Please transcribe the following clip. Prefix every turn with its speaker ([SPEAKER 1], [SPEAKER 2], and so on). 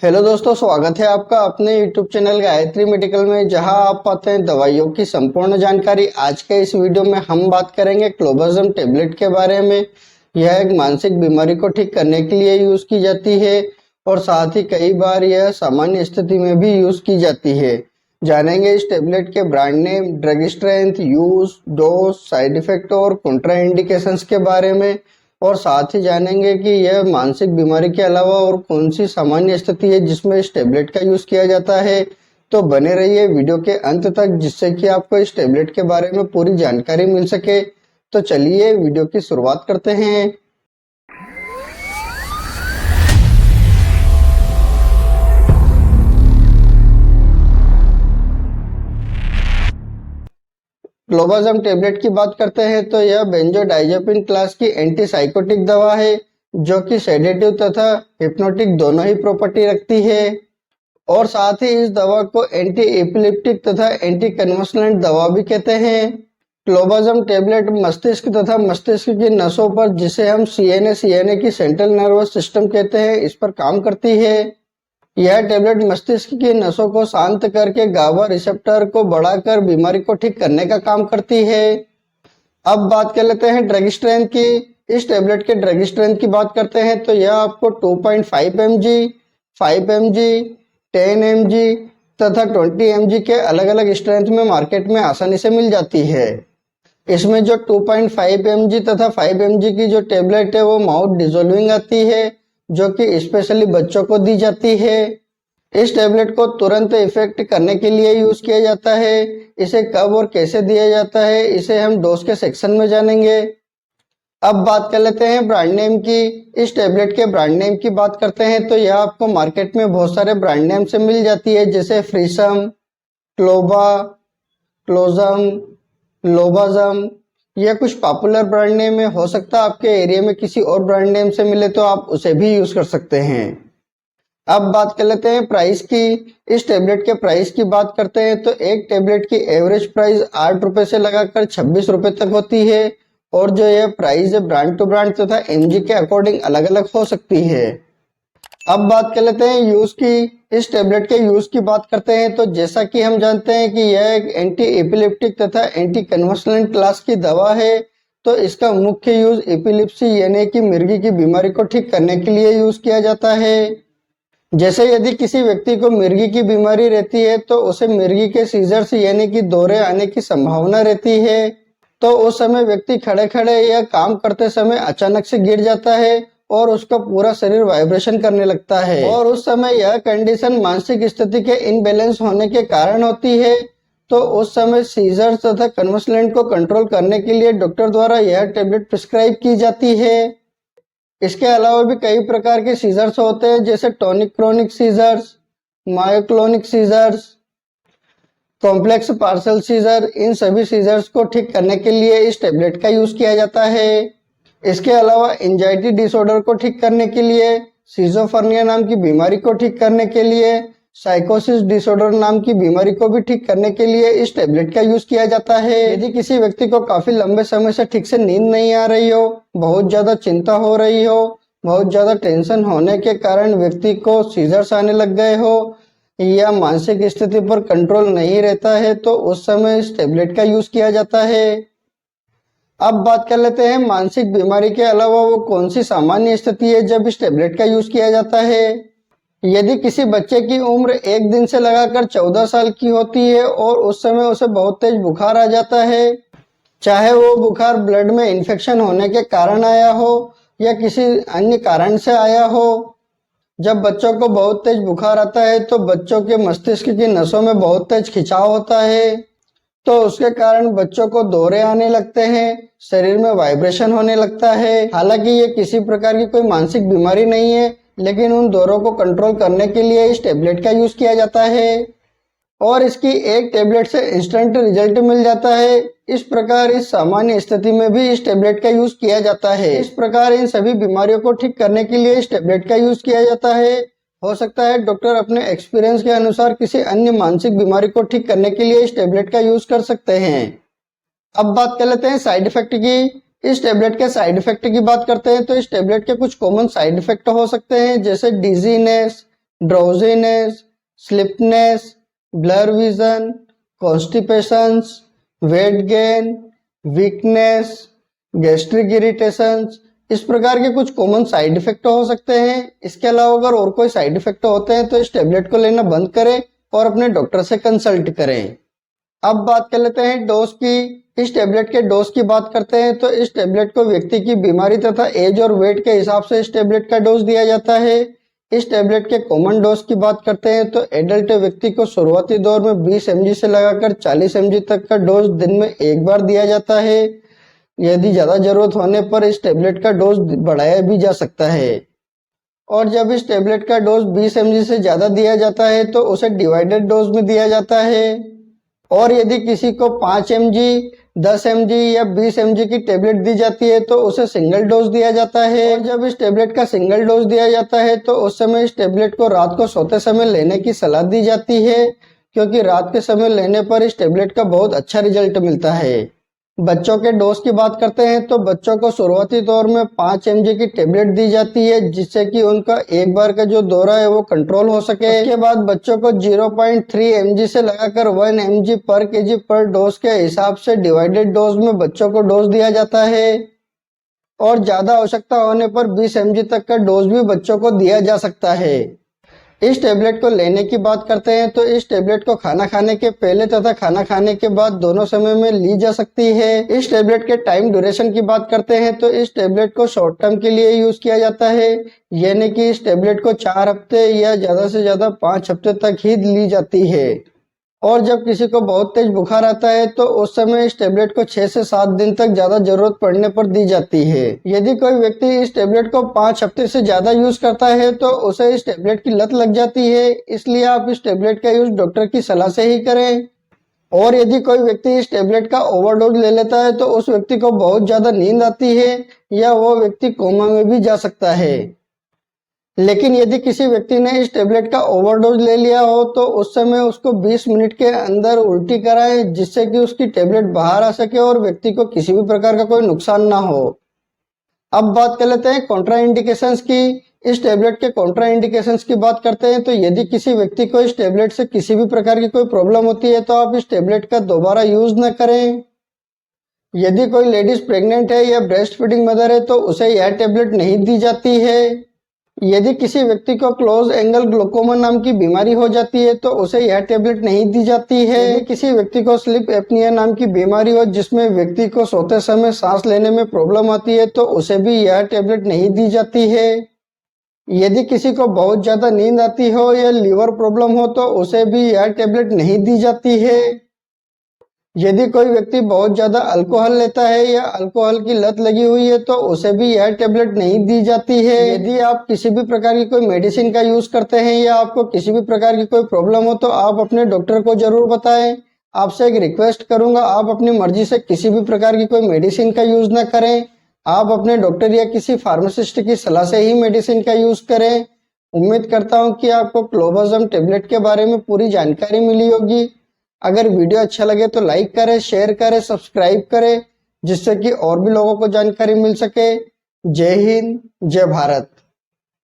[SPEAKER 1] Hello दोस्तों, स्वागत है आपका अपने YouTube चैनल गायत्री मेडिकल में, जहां आप पाते हैं दवाइयों की संपूर्ण जानकारी। आज के इस वीडियो में हम बात करेंगे क्लोबेज़म टेबलेट के बारे में। यह एक मानसिक बीमारी को ठीक करने के लिए यूज की जाती है और साथ ही कई बार यह सामान्य स्थिति में भी यूज की जाती है। जानेंगे इस टेबलेट के brand name, drug strength, use, dose, side effect और कॉन्ट्राइंडिकेशंस के बारे में, और साथ ही जानेंगे कि यह मानसिक बीमारी के अलावा और कौन सी सामान्य स्थिति है जिसमें इस टेबलेट का यूज किया जाता है। तो बने रहिए वीडियो के अंत तक, जिससे कि आपको इस टेबलेट के बारे में पूरी जानकारी मिल सके। तो चलिए वीडियो की शुरुआत करते हैं। क्लोबेज़म टेबलेट की बात करते हैं तो यह बेंजोडाइज़ेपिन क्लास की एंटीसाइकोटिक दवा है, जो कि सेडेटिव तथा हिप्नोटिक दोनों ही प्रॉपर्टी रखती है। और साथ ही इस दवा को एंटी एपिलेप्टिक तथा एंटी कन्वल्सेंट दवा भी कहते हैं। क्लोबेज़म टेबलेट मस्तिष्क तथा मस्तिष्क की नसों पर, जिसे हम सीएनए की सेंट्रल नर्वस सिस्टम कहते हैं, इस पर काम करती है। यह टेबलेट मस्तिष्क की नसों को शांत करके गाबा रिसेप्टर को बढ़ाकर बीमारी को ठीक करने का काम करती है। अब बात कर लेते हैं ड्रग स्ट्रेंथ की। इस टेबलेट के ड्रग स्ट्रेंथ की बात करते हैं तो यह आपको 2.5 mg, 5 mg, 10 mg तथा 20 mg के अलग अलग स्ट्रेंथ में मार्केट में आसानी से मिल जाती है। इसमें जो 2.5 mg तथा 5 mg की जो टेबलेट है वो माउथ डिजोल्विंग आती है, जो कि स्पेशली बच्चों को दी जाती है। इस टेबलेट को तुरंत इफेक्ट करने के लिए यूज किया जाता है। इसे कब और कैसे दिया जाता है, इसे हम डोज के सेक्शन में जानेंगे। अब बात कर लेते हैं ब्रांड नेम की। इस टेबलेट के ब्रांड नेम की बात करते हैं तो यह आपको मार्केट में बहुत सारे ब्रांड नेम से मिल जाती है, जैसे फ्रीसम, क्लोबा, क्लोजम, लोबाजम। यह कुछ पॉपुलर ब्रांड नेम है। हो सकता है आपके एरिया में किसी और ब्रांड नेम से मिले तो आप उसे भी यूज कर सकते हैं। अब बात कर लेते हैं प्राइस की। इस टेबलेट के प्राइस की बात करते हैं तो एक टेबलेट की एवरेज प्राइस 8 रुपए से लगाकर 26 रुपए तक होती है, और जो यह प्राइस है ब्रांड टू ब्रांड तथा एमजी के अकॉर्डिंग अलग अलग हो सकती है। अब बात कर लेते हैं यूज की। इस टेबलेट के यूज की बात करते हैं तो जैसा कि हम जानते हैं कि यह एक एंटी एपिलेप्टिक तथा एंटी कन्वल्सेंट क्लास की दवा है, तो इसका मुख्य यूज एपिलेप्सी यानी कि मिर्गी की बीमारी को ठीक करने के लिए यूज किया जाता है। जैसे यदि किसी व्यक्ति को मिर्गी की बीमारी रहती है तो उसे मिर्गी के सीजर्स यानी कि दौरे आने की संभावना रहती है। तो उस समय व्यक्ति खड़े खड़े या काम करते समय अचानक से गिर जाता है और उसका पूरा शरीर वाइब्रेशन करने लगता है, और उस समय यह कंडीशन मानसिक स्थिति के इनबैलेंस होने के कारण होती है। तो उस समय सीजर्स तथा कन्वल्सेंट को कंट्रोल करने के लिए डॉक्टर द्वारा यह टेबलेट प्रिस्क्राइब की जाती है। इसके अलावा भी कई प्रकार के सीजर्स होते हैं, जैसे tonic clonic seizures, myoclonic seizures, complex partial seizure. इन सभी सीजर्स को ठीक करने के लिए इस टेबलेट का यूज किया जाता है। इसके अलावा एंजाइटी डिसऑर्डर को ठीक करने के लिए, सिजोफ्रेनिया नाम की बीमारी को ठीक करने के लिए, साइकोसिस डिसऑर्डर नाम की बीमारी को भी ठीक करने के लिए इस टेबलेट का यूज किया जाता है। यदि किसी व्यक्ति को काफी लंबे समय से ठीक से नींद नहीं आ रही हो, बहुत ज्यादा चिंता हो रही हो, बहुत ज्यादा टेंशन होने के कारण व्यक्ति को सीजर्स आने लग गए हो, या मानसिक स्थिति पर कंट्रोल नहीं रहता है, तो उस समय इस टेबलेट का यूज किया जाता है। अब बात कर लेते हैं मानसिक बीमारी के अलावा वो कौन सी सामान्य स्थिति है जब इस टेबलेट का यूज किया जाता है। यदि किसी बच्चे की उम्र 1 दिन से लगाकर 14 साल की होती है और उस समय उसे बहुत तेज बुखार आ जाता है, चाहे वो बुखार ब्लड में इन्फेक्शन होने के कारण आया हो या किसी अन्य कारण से आया हो। जब बच्चों को बहुत तेज बुखार आता है तो बच्चों के मस्तिष्क की नसों में बहुत तेज खिंचाव होता है, तो उसके कारण बच्चों को दौरे आने लगते हैं, शरीर में वाइब्रेशन होने लगता है। हालांकि ये किसी प्रकार की कोई मानसिक बीमारी नहीं है, लेकिन उन दौरों को कंट्रोल करने के लिए इस टेबलेट का यूज किया जाता है, और इसकी एक टेबलेट से इंस्टेंट रिजल्ट मिल जाता है। इस प्रकार इस सामान्य स्थिति में भी इस टेबलेट का यूज किया जाता है। इस प्रकार इन सभी बीमारियों को ठीक करने के लिए इस टेबलेट का यूज किया जाता है। हो सकता है डॉक्टर अपने एक्सपीरियंस के अनुसार किसी अन्य मानसिक बीमारी को ठीक करने के लिए इस टेबलेट का यूज कर सकते हैं। अब बात कर लेते हैं साइड इफेक्ट की। इस टेबलेट के साइड इफेक्ट की बात करते हैं तो इस टेबलेट के कुछ कॉमन साइड इफेक्ट हो सकते हैं, जैसे dizziness, drowsiness, sleepiness, blur vision, constipations, weight gain, weakness, gastric irritations, इस प्रकार के कुछ कॉमन साइड इफेक्ट हो सकते हैं। इसके अलावा अगर और कोई साइड इफेक्ट होते हैं तो इस टेबलेट को लेना बंद करें और अपने डॉक्टर से कंसल्ट करें। अब बात कर लेते हैं डोज की। इस टेबलेट के डोज की बात करते हैं तो इस टेबलेट को व्यक्ति की बीमारी तथा एज और वेट के हिसाब से इस टेबलेट का डोज दिया जाता है। इस टेबलेट के कॉमन डोज की बात करते हैं तो एडल्ट व्यक्ति को शुरुआती दौर में 20 mg से लगाकर 40 mg तक का डोज दिन में एक बार दिया जाता है। यदि ज्यादा जरूरत होने पर इस टेबलेट का डोज बढ़ाया भी जा सकता है। और जब इस टेबलेट का डोज 20 mg से ज्यादा दिया जाता है तो उसे डिवाइडेड डोज में दिया जाता है। और यदि किसी को 5 mg, 10 mg या 20 mg की टेबलेट दी जाती है तो उसे सिंगल डोज दिया जाता है। और जब इस टेबलेट का सिंगल डोज दिया जाता है तो उस समय इस टेबलेट को रात को सोते समय लेने की सलाह दी जाती है, क्योंकि रात के समय लेने पर इस टेबलेट का बहुत अच्छा रिजल्ट मिलता है। बच्चों के डोज की बात करते हैं तो बच्चों को शुरुआती दौर में 5 mg की टेबलेट दी जाती है, जिससे कि उनका एक बार का जो दौरा है वो कंट्रोल हो सके। इसके बाद बच्चों को 0.3 mg से लगाकर 1 mg पर kg पर डोज के हिसाब से डिवाइडेड डोज में बच्चों को डोज दिया जाता है। और ज्यादा आवश्यकता होने पर 20 mg तक का डोज भी बच्चों को दिया जा सकता है। इस टेबलेट को लेने की बात करते हैं तो इस टेबलेट को खाना खाने के पहले तथा खाना खाने के बाद दोनों समय में ली जा सकती है। इस टेबलेट के टाइम ड्यूरेशन की बात करते हैं तो इस टेबलेट को शॉर्ट टर्म के लिए यूज किया जाता है, यानी कि इस टेबलेट को 4 हफ्ते या ज्यादा से ज्यादा 5 हफ्ते तक ही ली जाती है। और जब किसी को बहुत तेज बुखार आता है तो उस समय इस टेबलेट को 6 से 7 दिन तक ज्यादा जरूरत पड़ने पर दी जाती है। यदि कोई व्यक्ति इस टेबलेट को 5 हफ्ते से ज्यादा यूज करता है तो उसे इस टेबलेट की लत लग जाती है, इसलिए आप इस टेबलेट का यूज डॉक्टर की सलाह से ही करें। और यदि कोई व्यक्ति इस टेबलेट का ओवरडोज ले लेता है तो उस व्यक्ति को बहुत ज्यादा नींद आती है या वो व्यक्ति कोमा में भी जा सकता है। लेकिन यदि किसी व्यक्ति ने इस टेबलेट का ओवरडोज ले लिया हो तो उस समय उसको 20 मिनट के अंदर उल्टी कराएं, जिससे कि उसकी टेबलेट बाहर आ सके और व्यक्ति को किसी भी प्रकार का कोई नुकसान ना हो। अब बात कर लेते हैं कॉन्ट्रा इंडिकेशंस की। इस टेबलेट के कॉन्ट्रा इंडिकेशंस की बात करते हैं तो यदि किसी व्यक्ति को इस टेबलेट से किसी भी प्रकार की कोई प्रॉब्लम होती है तो आप इस टेबलेट का दोबारा यूज न करें। यदि कोई लेडीज प्रेग्नेंट है या ब्रेस्ट फीडिंग मदर है तो उसे यह टेबलेट नहीं दी जाती है। यदि किसी व्यक्ति को क्लोज एंगल ग्लोकोमा नाम की बीमारी हो जाती है तो उसे यह टेबलेट नहीं दी जाती है। यदि किसी व्यक्ति को स्लीप एपनिया नाम की बीमारी हो जिसमें व्यक्ति को सोते समय सांस लेने में प्रॉब्लम आती है तो उसे भी यह टेबलेट नहीं दी जाती है। यदि किसी को बहुत ज्यादा नींद आती हो या लीवर प्रॉब्लम हो तो उसे भी यह टेबलेट नहीं दी जाती है। यदि कोई व्यक्ति बहुत ज्यादा अल्कोहल लेता है या अल्कोहल की लत लगी हुई है तो उसे भी यह टेबलेट नहीं दी जाती है। यदि आप किसी भी प्रकार की कोई मेडिसिन का यूज करते हैं या आपको किसी भी प्रकार की कोई प्रॉब्लम हो तो आप अपने डॉक्टर को जरूर बताएं। आपसे एक रिक्वेस्ट करूंगा, आप अपनी मर्जी से किसी भी प्रकार की कोई मेडिसिन का यूज न करें। आप अपने डॉक्टर या किसी फार्मासिस्ट की सलाह से ही मेडिसिन का यूज करें। उम्मीद करता हूँ कि आपको क्लोबोज़म टेबलेट के बारे में पूरी जानकारी मिली होगी। अगर वीडियो अच्छा लगे तो लाइक करें, शेयर करें, सब्सक्राइब करें, जिससे कि और भी लोगों को जानकारी मिल सके। जय हिंद, जय भारत।